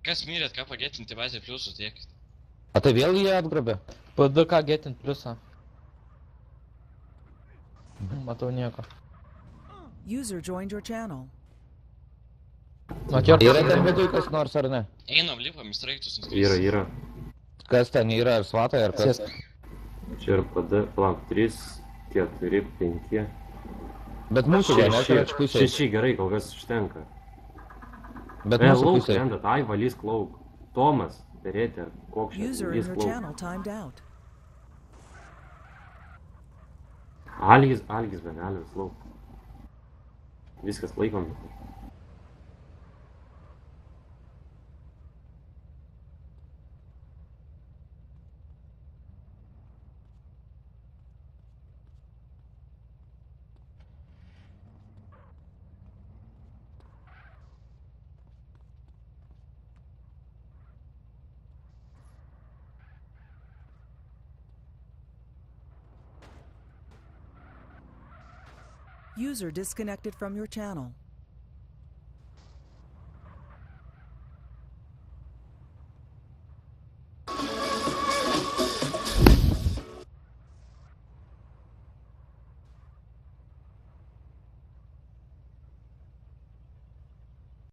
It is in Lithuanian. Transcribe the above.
Kas mirėt, ką pagetinti bazę pliusų tiek? A tai vėl jie atgrobė? Po 2K getint pliusą. Matau nieko. User joined your channel. Nu, čia Yra ten viduj kas nors ar ne? Einam, lipam į straiktus. Yra. Kas ten yra, ar svatai, ar kas? Čia ir PD, palauk, 3, 4, 5, Bet mūsų vienos yra pusėje. 6 gerai, kol kas užtenka. Bet mūsų Lauk pusėje. lendat, ai, valys klauk. Tomas, perėti, ar koks čia, User in valys your klauk. channel timed out. Algis, benelis, lauk. Viskas laikom. User disconnected from your channel.